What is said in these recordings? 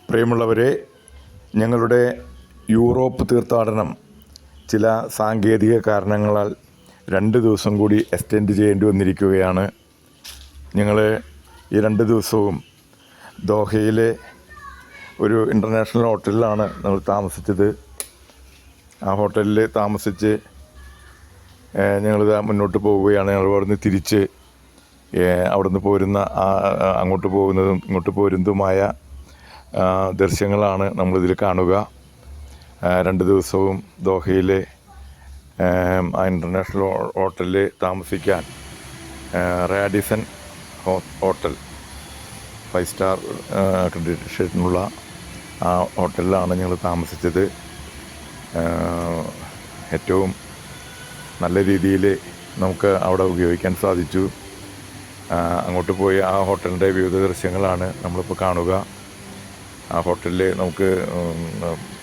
പ്രിയമുള്ളവരെ, ഞങ്ങളുടെ യൂറോപ്പ് തീർത്ഥാടനം ചില സാങ്കേതിക കാരണങ്ങളാൽ 2 ദിവസം കൂടി എക്സ്റ്റെൻഡ് ചെയ്യേണ്ടി വന്നിരിക്കുകയാണ്. ഞങ്ങൾ ഈ 2 ദിവസവും ദോഹയിലെ ഒരു ഇൻ്റർനാഷണൽ ഹോട്ടലിലാണ് നമ്മൾ താമസിച്ചത്. ആ ഹോട്ടലിൽ താമസിച്ച് ഞങ്ങളിത് മുന്നോട്ട് പോവുകയാണ്. ഞങ്ങൾ അവിടുന്ന് തിരിച്ച് അവിടുന്ന് പോരുന്ന അങ്ങോട്ട് പോകുന്നതും ഇങ്ങോട്ട് പോരുന്നതുമായ ദൃശ്യങ്ങളാണ് നമ്മളിതിൽ കാണുക. 2 ദിവസവും ദോഹയിലെ ഇൻ്റർനാഷണൽ ഹോട്ടലിൽ താമസിക്കാൻ റാഡിസൺ ഹോട്ടൽ 5 സ്റ്റാർ അക്രഡിറ്റേഷനുള്ള ആ ഹോട്ടലിലാണ് ഞങ്ങൾ താമസിച്ചത്. ഏറ്റവും നല്ല രീതിയിൽ നമുക്ക് അവിടെ ഉപയോഗിക്കാൻ സാധിച്ചു. അങ്ങോട്ട് പോയി ആ ഹോട്ടലിൻ്റെ വിവിധ ദൃശ്യങ്ങളാണ് നമ്മളിപ്പോൾ കാണുക. ആ ഹോട്ടലിൽ നമുക്ക്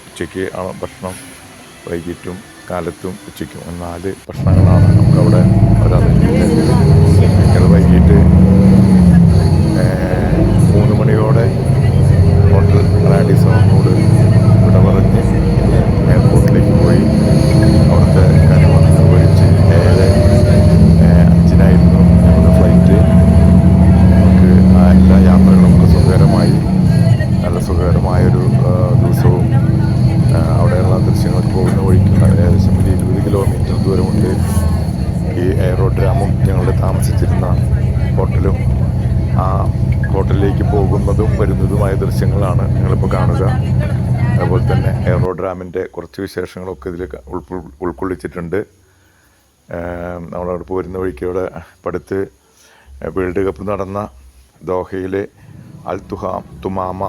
ഉച്ചയ്ക്ക് ഭക്ഷണം വൈകിട്ടും കാലത്തും ഉച്ചയ്ക്കും 4 ഭക്ഷണങ്ങളാണ് നമുക്കവിടെ ഞങ്ങൾ വൈകിട്ട് 3 മണിയോടെ ഹോട്ടൽ റാഡിസോണിനോട് വിട പറഞ്ഞ് എയർപോർട്ടിലേക്ക് പോയി അവിടുത്തെ കാര്യങ്ങളൊക്കെ നിർവഹിച്ച് 7:05 ഞങ്ങളുടെ ഫ്ലൈറ്റ്. നമുക്ക് എല്ലാ യാത്രകളും നമുക്ക് സുഖകരമായി, നല്ല സുഖകരമായൊരു ദിവസവും അവിടെയുള്ള ദൃശ്യങ്ങൾക്ക് പോകുന്ന വഴിക്ക് ഏകദേശം 20 കിലോമീറ്റർ ദൂരമുണ്ട്. ഈ എയറോഡ്രാമും ഞങ്ങളുടെ താമസിച്ചിരുന്ന ഹോട്ടലും ആ ഹോട്ടലിലേക്ക് പോകുന്നതും വരുന്നതുമായ ദൃശ്യങ്ങളാണ് നിങ്ങളിപ്പോൾ കാണുക. അതുപോലെ തന്നെ എയറോഡ്രാമിൻ്റെ കുറച്ച് വിശേഷങ്ങളൊക്കെ ഇതിൽ ഉൾക്കൊള്ളിച്ചിട്ടുണ്ട്. നമ്മളവിടെ പോരുന്ന വഴിക്ക് അവിടെ അടുത്ത് വേൾഡ് കപ്പ് നടന്ന ദോഹയിലെ അൽ തുമാമ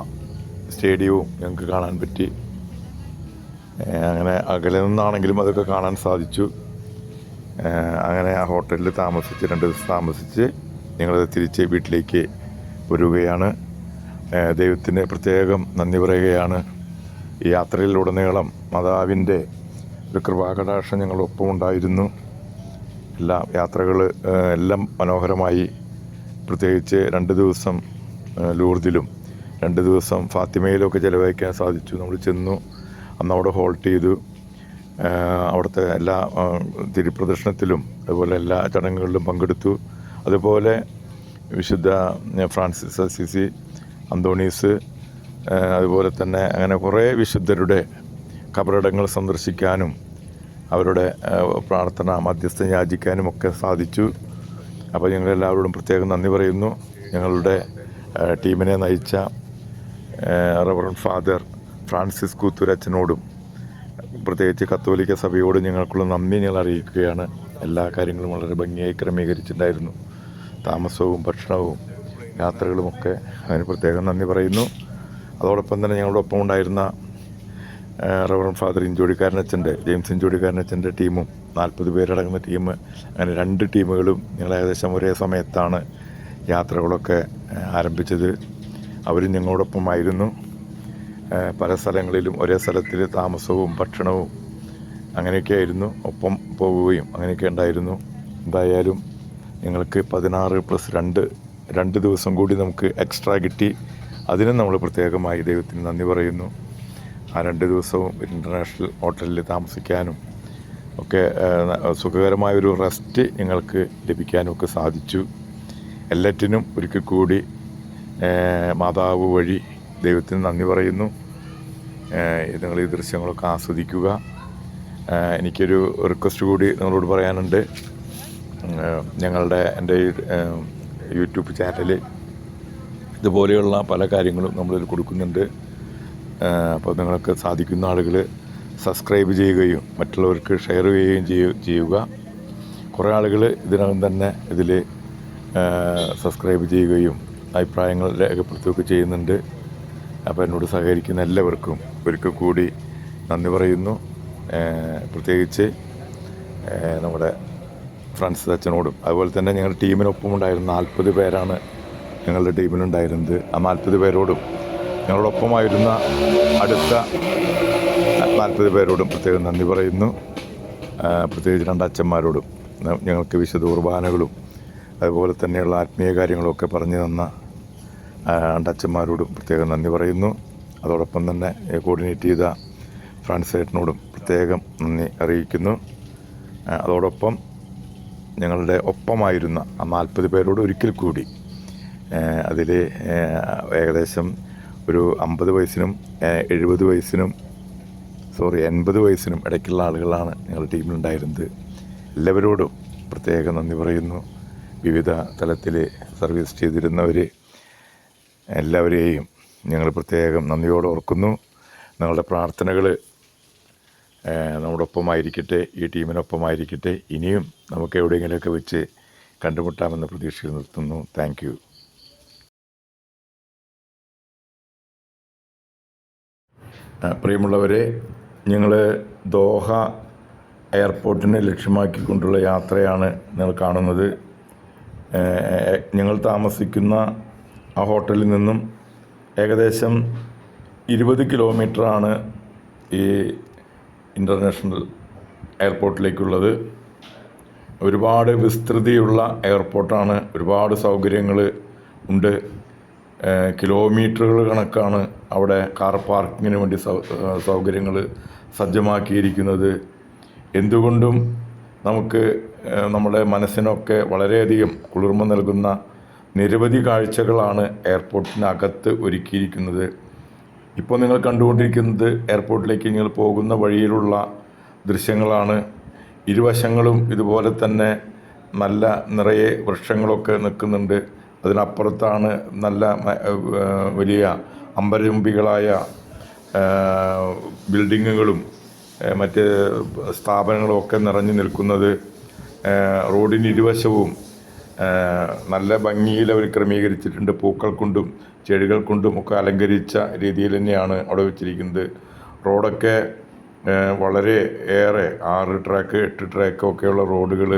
സ്റ്റേഡിയവും ഞങ്ങൾക്ക് കാണാൻ പറ്റി. അങ്ങനെ അകലെ നിന്നാണെങ്കിലും അതൊക്കെ കാണാൻ സാധിച്ചു. അങ്ങനെ ആ ഹോട്ടലിൽ താമസിച്ച് 2 ദിവസം താമസിച്ച് ഞങ്ങൾ തിരിച്ച് വീട്ടിലേക്ക് വരികയാണ്. ദൈവത്തിന് പ്രത്യേകം നന്ദി പറയുകയാണ്. ഈ യാത്രയിലുടനീളം മാതാവിൻ്റെ ഒരു കൃപാകടാക്ഷം ഞങ്ങളൊപ്പം ഉണ്ടായിരുന്നു. എല്ലാ യാത്രകൾ എല്ലാം മനോഹരമായി. പ്രത്യേകിച്ച് 2 ദിവസം ലൂർദിലും 2 ദിവസം ഫാത്തിമയിലൊക്കെ ചിലവഴിക്കാൻ സാധിച്ചു. നമ്മൾ ചെന്നു, അന്ന് അവിടെ ഹോൾട്ട് ചെയ്തു. അവിടുത്തെ എല്ലാ തിരുപ്രദർശനത്തിലും അതുപോലെ എല്ലാ ചടങ്ങുകളിലും പങ്കെടുത്തു. അതുപോലെ വിശുദ്ധ ഫ്രാൻസിസ് അസീസി, അന്തോണീസ്, അതുപോലെ തന്നെ അങ്ങനെ കുറേ വിശുദ്ധരുടെ കബറിടങ്ങൾ സന്ദർശിക്കാനും അവരുടെ പ്രാർത്ഥന മധ്യസ്ഥം യാചിക്കാനും ഒക്കെ സാധിച്ചു. അപ്പോൾ ഞങ്ങളെല്ലാവരോടും പ്രത്യേകം നന്ദി പറയുന്നു. ഞങ്ങളുടെ ടീമിനെ നയിച്ച റവറൻഡ് ഫാദർ ഫ്രാൻസിസ് കൂത്തൂരച്ചനോടും പ്രത്യേകിച്ച് കത്തോലിക്ക സഭയോടും ഞങ്ങൾക്കുള്ള നന്ദി ഞങ്ങൾ അറിയിക്കുകയാണ്. എല്ലാ കാര്യങ്ങളും വളരെ ഭംഗിയായി ക്രമീകരിച്ചിട്ടുണ്ടായിരുന്നു. താമസവും ഭക്ഷണവും യാത്രകളുമൊക്കെ അതിന് പ്രത്യേകം നന്ദി പറയുന്നു. അതോടൊപ്പം തന്നെ ഞങ്ങളുടെ ഒപ്പം ഉണ്ടായിരുന്ന റവറൻഡ് ഫാദർ ജെയിംസ് ഇഞ്ചോടിക്കാരനച്ചൻ്റെ ടീമും 40 പേരടങ്ങുന്ന ടീം, അങ്ങനെ 2 ടീമുകളും ഞങ്ങൾ ഏകദേശം ഒരേ സമയത്താണ് യാത്രകളൊക്കെ ആരംഭിച്ചത്. അവരും ഞങ്ങളോടൊപ്പമായിരുന്നു. പല സ്ഥലങ്ങളിലും ഒരേ സ്ഥലത്തിൽ താമസവും ഭക്ഷണവും അങ്ങനെയൊക്കെ ആയിരുന്നു. ഒപ്പം പോവുകയും അങ്ങനെയൊക്കെ ഉണ്ടായിരുന്നു. എന്തായാലും ഞങ്ങൾക്ക് 16+2 ദിവസം കൂടി നമുക്ക് എക്സ്ട്രാ കിട്ടി. അതിനും നമ്മൾ പ്രത്യേകമായി ദൈവത്തിന് നന്ദി പറയുന്നു. ആ 2 ദിവസവും ഇൻ്റർനാഷണൽ ഹോട്ടലിൽ താമസിക്കാനും ഒക്കെ സുഖകരമായൊരു റെസ്റ്റ് ഞങ്ങൾക്ക് ലഭിക്കാനും ഒക്കെ സാധിച്ചു. എല്ലാറ്റിനും ഒരിക്കൽ കൂടി മാതാവ് വഴി ദൈവത്തിന് നന്ദി പറയുന്നു. നിങ്ങൾ ഈ ദൃശ്യങ്ങളൊക്കെ ആസ്വദിക്കുക. എനിക്കൊരു റിക്വസ്റ്റ് കൂടി നിങ്ങളോട് പറയാനുണ്ട്. എൻ്റെ യൂട്യൂബ് ചാനലിൽ ഇതുപോലെയുള്ള പല കാര്യങ്ങളും നമ്മളിൽ കൊടുക്കുന്നുണ്ട്. അപ്പോൾ നിങ്ങൾക്ക് സാധിക്കുന്ന ആളുകൾ സബ്സ്ക്രൈബ് ചെയ്യുകയും മറ്റുള്ളവർക്ക് ഷെയർ ചെയ്യുകയും ചെയ്യുക. കുറേ ആളുകൾ ഇതിനകം തന്നെ ഇതിൽ സബ്സ്ക്രൈബ് ചെയ്യുകയും അഭിപ്രായങ്ങൾ രേഖപ്പെടുത്തുകയൊക്കെ ചെയ്യുന്നുണ്ട്. അപ്പോൾ എന്നോട് സഹകരിക്കുന്ന എല്ലാവർക്കും ഒരിക്കൽ കൂടി നന്ദി പറയുന്നു. പ്രത്യേകിച്ച് നമ്മുടെ ഫ്രാൻസിസ് അച്ഛനോടും അതുപോലെ തന്നെ ഞങ്ങളുടെ ടീമിനൊപ്പം ഉണ്ടായിരുന്ന 40 പേരാണ് ഞങ്ങളുടെ ടീമിലുണ്ടായിരുന്നത്. ആ 40 പേരോടും ഞങ്ങളോടൊപ്പമായിരുന്ന അടുത്ത 40 പേരോടും പ്രത്യേകം നന്ദി പറയുന്നു. പ്രത്യേകിച്ച് 2 അച്ഛന്മാരോടും ഞങ്ങൾക്ക് വിശുദ്ധ കുർബാനകളും അതുപോലെ തന്നെയുള്ള ആത്മീയ കാര്യങ്ങളൊക്കെ പറഞ്ഞു തന്ന 2 അച്ഛന്മാരോടും പ്രത്യേകം നന്ദി പറയുന്നു. അതോടൊപ്പം തന്നെ കോർഡിനേറ്റ് ചെയ്ത ഫ്രാൻസ് ഏട്ടനോടും പ്രത്യേകം നന്ദി അറിയിക്കുന്നു. അതോടൊപ്പം ഞങ്ങളുടെ ഒപ്പമായിരുന്ന ആ 40 പേരോട് ഒരിക്കൽ കൂടി അതിൽ ഏകദേശം ഒരു 50 വയസ്സിനും 70 വയസ്സിനും 80 വയസ്സിനും ഇടയ്ക്കുള്ള ആളുകളാണ് ഞങ്ങളുടെ ടീമിലുണ്ടായിരുന്നത്. എല്ലാവരോടും പ്രത്യേക നന്ദി പറയുന്നു. വിവിധ തലത്തിൽ സർവീസ് ചെയ്തിരുന്നവർ എല്ലാവരെയും ഞങ്ങൾ പ്രത്യേകം നന്ദിയോടെ ഓർക്കുന്നു. ഞങ്ങളുടെ പ്രാർത്ഥനകൾ നമ്മുടെ ഒപ്പമായിരിക്കട്ടെ, ഈ ടീമിനൊപ്പമായിരിക്കട്ടെ. ഇനിയും നമുക്ക് എവിടെയെങ്കിലുമൊക്കെ വെച്ച് കണ്ടുമുട്ടാമെന്ന പ്രതീക്ഷയിൽ നിർത്തുന്നു. Thank you. പ്രിയമുള്ളവരെ, ഞങ്ങൾ ദോഹ എയർപോർട്ടിനെ ലക്ഷ്യമാക്കിക്കൊണ്ടുള്ള യാത്രയാണ് നിങ്ങൾ കാണുന്നത്. ഞങ്ങൾ താമസിക്കുന്ന ആ ഹോട്ടലിൽ നിന്നും ഏകദേശം 20 കിലോമീറ്ററാണ് ഈ ഇൻ്റർനാഷണൽ എയർപോർട്ടിലേക്കുള്ളത്. ഒരുപാട് വിസ്തൃതിയുള്ള എയർപോർട്ടാണ്, ഒരുപാട് സൗകര്യങ്ങൾ ഉണ്ട്. കിലോമീറ്ററുകൾ കണക്കാണ് അവിടെ കാർ പാർക്കിങ്ങിന് വേണ്ടി സൗകര്യങ്ങൾ സജ്ജമാക്കിയിരിക്കുന്നത്. എന്തുകൊണ്ടും നമുക്ക് നമ്മുടെ മനസ്സിനൊക്കെ വളരെയധികം കുളിർമ നൽകുന്ന നിരവധി കാഴ്ചകളാണ് എയർപോർട്ടിനകത്ത് ഒരുക്കിയിരിക്കുന്നത്. ഇപ്പോൾ നിങ്ങൾ കണ്ടുകൊണ്ടിരിക്കുന്നത് എയർപോർട്ടിലേക്ക് നിങ്ങൾ പോകുന്ന വഴിയിലുള്ള ദൃശ്യങ്ങളാണ്. ഇരുവശങ്ങളും ഇതുപോലെ തന്നെ നല്ല നിറയെ വൃക്ഷങ്ങളൊക്കെ നിൽക്കുന്നുണ്ട്. അതിനപ്പുറത്താണ് നല്ല വലിയ അമ്പരചുംബികളായ ബിൽഡിങ്ങുകളും മറ്റ് സ്ഥാപനങ്ങളും ഒക്കെ നിറഞ്ഞു നിൽക്കുന്നത്. റോഡിന് ഇരുവശവും നല്ല ഭംഗിയിൽ അവർ ക്രമീകരിച്ചിട്ടുണ്ട്. പൂക്കൾ കൊണ്ടും ചെടികൾ കൊണ്ടും ഒക്കെ അലങ്കരിച്ച രീതിയിൽ തന്നെയാണ് അവിടെ വെച്ചിരിക്കുന്നത്. റോഡൊക്കെ വളരെ ഏറെ 6 ട്രാക്ക് 8 ട്രാക്ക് ഒക്കെയുള്ള റോഡുകൾ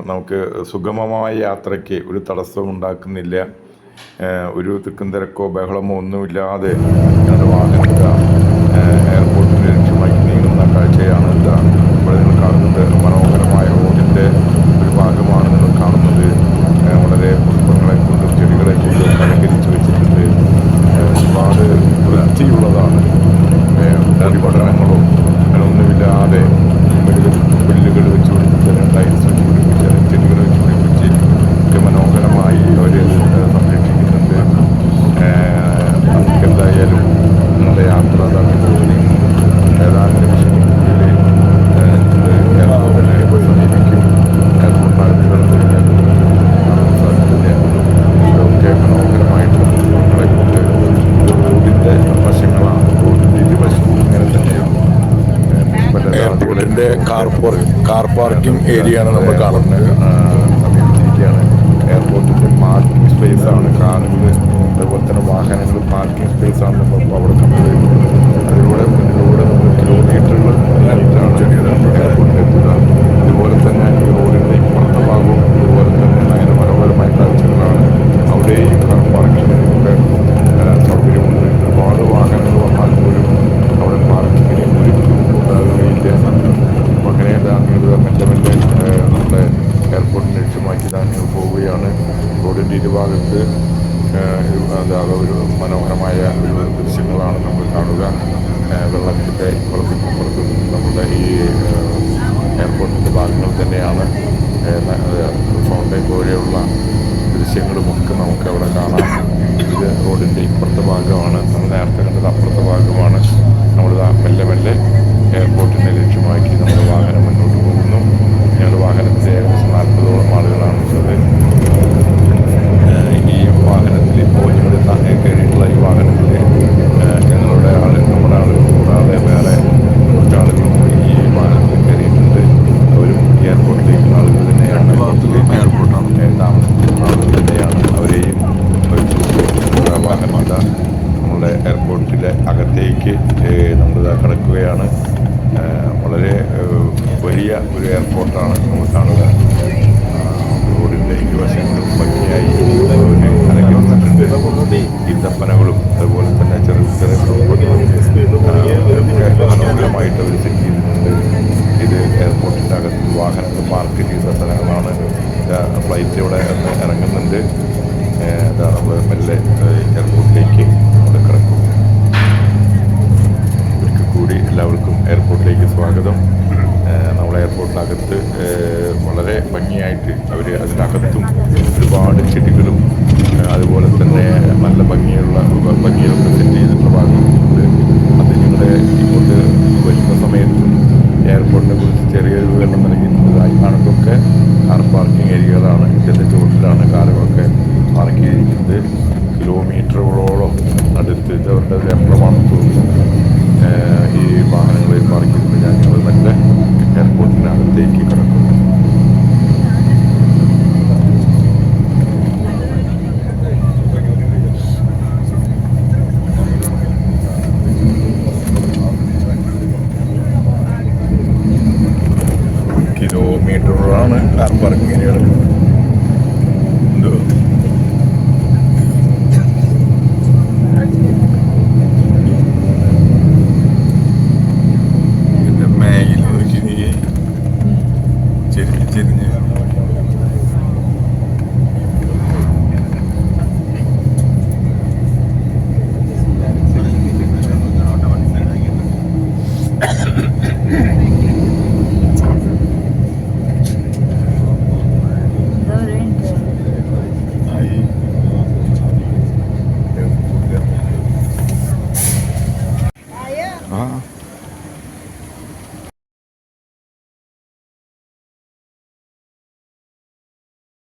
നമുക്ക് സുഗമമായ യാത്രയ്ക്ക് ഒരു തടസ്സവും ഉണ്ടാക്കുന്നില്ല. ഒരു തിക്കും തിരക്കോ ബഹളമോ ഒന്നുമില്ലാതെ ഞങ്ങളുടെ വാഹനത്തിൽ എയർപോർട്ടിനെ ലക്ഷ്യമാക്കി നീങ്ങുന്ന കാഴ്ചയാണ് ഇവിടെ നിങ്ങൾ കാണുന്നത്. മനോഹരമായ റോഡിൻ്റെ ഒരു ഭാഗമാണ് നിങ്ങൾ കാണുന്നത്. വളരെ പുഷ്പങ്ങളെ കൊണ്ടും ചെടികളെ കൊണ്ടും അലങ്കരിച്ച് വെച്ചിട്ടുണ്ട്. ഒരുപാട് വൃത്തിയുള്ളതാണ്. പഠനങ്ങളോ അങ്ങനെയൊന്നുമില്ലാതെ പുല്ലുകൾ വെച്ച് പിടിപ്പിച്ച് ടൈൽസ് വെച്ച് പിടിപ്പിച്ച് ചെടികൾ വെച്ച് പിടിപ്പിച്ച് ഒക്കെ മനോഹരമായി അവർ സംരക്ഷിക്കുന്നുണ്ട്. എന്തായാലും നിങ്ങളുടെ യാത്ര ഏതാനും നിമിഷങ്ങൾക്കുള്ളിൽ എയർപോർട്ടിനെ സമീപിക്കും. എയർപോർട്ടിനകത്ത് കടന്നു കഴിഞ്ഞാൽ കാണാൻ സാധിക്കില്ല. ഇതൊക്കെ മനോഹരമായിട്ട് നിങ്ങളെ കൊണ്ട് റോഡിൻ്റെ വശങ്ങളാണ്. റോഡിൻ്റെ ഇരുവശവും ഇങ്ങനെ തന്നെയാണ്. എയർപോർട്ടിൻ്റെ കാർ പാർക്കിംഗ് ഏരിയയാണ് നമ്മൾ കാണുന്നത്. സമീപിച്ചിരിക്കുകയാണ്. എയർപോർട്ടിൻ്റെ പാർക്കിംഗ് സ്പേസാണ് കാറുകൾ, അതുപോലെ തന്നെ വാഹനങ്ങൾ പാർക്കിംഗ് സ്പേസാണ് നമ്മളിപ്പോൾ അവിടെ കണ്ടത്. അതിലൂടെ മുന്നിലൂടെ നമ്മൾ കിലോമീറ്ററുകൾ ആയിട്ടാണ് എയർപോർട്ടിലെത്തുക. അതുപോലെ തന്നെ ഈ റോഡിൻ്റെ ഇപ്പുറത്തെ ഭാഗവും അതുപോലെ തന്നെ അതിന് മനോഹരമായ കാഴ്ചകളാണ്. അവിടെയും കാർ പാർക്കിങ്ങിനൊക്കെ സൗകര്യമുണ്ട്. ഒരുപാട് വാഹനങ്ങൾ വന്നാൽ പോലും അവിടെ പാർക്കിങ്ങിന് ഒരു ബുദ്ധിമുട്ടുണ്ടാകുകയില്ല. അപ്പം അങ്ങനെ മെല്ലെ മെല്ലെ നമ്മുടെ എയർപോർട്ടിനെ ലക്ഷ്യമാക്കി ഞങ്ങൾ പോവുകയാണ്. റോഡിൻ്റെ ഇരുഭാഗത്ത് ഒരു മനോഹരമായ ഒരു ദൃശ്യങ്ങളാണ് നമ്മൾ കാണുക. വെള്ളത്തിൻ്റെ പുറത്തും നമ്മുടെ ഈ എയർപോർട്ടിൻ്റെ ഭാഗങ്ങൾ തന്നെയാണ്. ഫൗണ്ടൈൻ പോലെയുള്ള ദൃശ്യങ്ങളുമൊക്കെ നമുക്ക് അവിടെ കാണാം. ഇത് റോഡിൻ്റെ ഇപ്പുറത്തെ ഭാഗമാണ്. നമ്മൾ നേരത്തെ കണ്ടത് അപ്പുറത്തെ ഭാഗമാണ്. നമ്മൾ മെല്ലെ മെല്ലെ എയർപോർട്ടിനെ ലക്ഷ്യമാക്കി നമ്മുടെ വാഹനം മുന്നോട്ട് പോകുന്നു. ഞങ്ങളുടെ വാഹനത്തിൽ ഏകദേശം 40ഓളം ആളുകളാണുള്ളത്. ഈ വാഹനത്തിൽ ഇപ്പോൾ ഞങ്ങൾ കയറിയിട്ടുള്ള ഈ വാഹനത്തിൽ നമ്മുടെ ആളുകൾ കൂടാതെ വേറെ കുറച്ച് ആളുകൾ കൂടി ഈ വാഹനത്തിൽ കയറിയിട്ടുണ്ട്. അവരും ഈ എയർപോർട്ടിലേക്കുള്ള ആളുകൾ തന്നെയാണ്. എയർപോർട്ടാണ് താമസിക്കുന്ന ആളുകൾ തന്നെയാണ്. അവരെയും വാഹനമില്ല. നമ്മുടെ എയർപോർട്ടിലെ അകത്തേക്ക് നമ്മൾ കടക്കുകയാണ്. വളരെ വലിയ ഒരു എയർപോർട്ടാണ് നമ്മൾ കാണുക. റോഡിൻ്റെ ഇരുവശങ്ങളും ഭംഗിയായി അലങ്കരിച്ചിട്ടുണ്ട്. ഈന്തപ്പനകളും അതുപോലെ തന്നെ ചെറിയ മനോഹരമായിട്ട് അവർ സെറ്റ് ചെയ്തിട്ടുണ്ട്. ഇത് എയർപോർട്ടിൻ്റെ അകത്ത് വാഹനങ്ങൾ പാർക്ക് ചെയ്ത സ്ഥലങ്ങളാണ്. ഫ്ലൈറ്റ് ഇവിടെ ഇറങ്ങുന്നുണ്ട്. നമ്മൾ മെല്ലെ എയർപോർട്ടിലേക്ക് നമ്മൾ കിടക്കും. ഭംഗിയുള്ള ഭംഗിയിലൊക്കെ സെറ്റ് ചെയ്തിട്ടുള്ള ഭാഗങ്ങളുണ്ട്. അത് ഞങ്ങളുടെ ഇങ്ങോട്ട് വരുന്ന സമയത്തും എയർപോർട്ടിനെ കുറിച്ച് ചെറിയൊരു വിവരണം നൽകിയിട്ടുണ്ട്. ആ കാണുന്നതൊക്കെ കാർ പാർക്കിംഗ് ഏരിയകളാണ്. ഇതിൻ്റെ ചുവട്ടിലാണ് കാറുകളൊക്കെ പാർക്ക് ചെയ്തിരിക്കുന്നത്. കിലോമീറ്ററുകളോളം അടുത്ത് ഇത് അവരുടെ ഒരു എംബ്ലമാണെന്ന് തോന്നുന്നു. ഈ വാഹനങ്ങളിൽ പാർക്ക് ചെയ്തിട്ടുണ്ട്. ഞങ്ങൾ മറ്റേ എയർപോർട്ടിനകത്തേക്ക് കിടക്കുന്നു. കിലോമീറ്ററുകളാണ് കാർ പാർക്കിംഗ് ഏരിയകൾ. എന്തോ ഇതിൻ്റെ മേയിൽ നോക്കി ചെരിഞ്ഞ് ചെരിഞ്ഞ്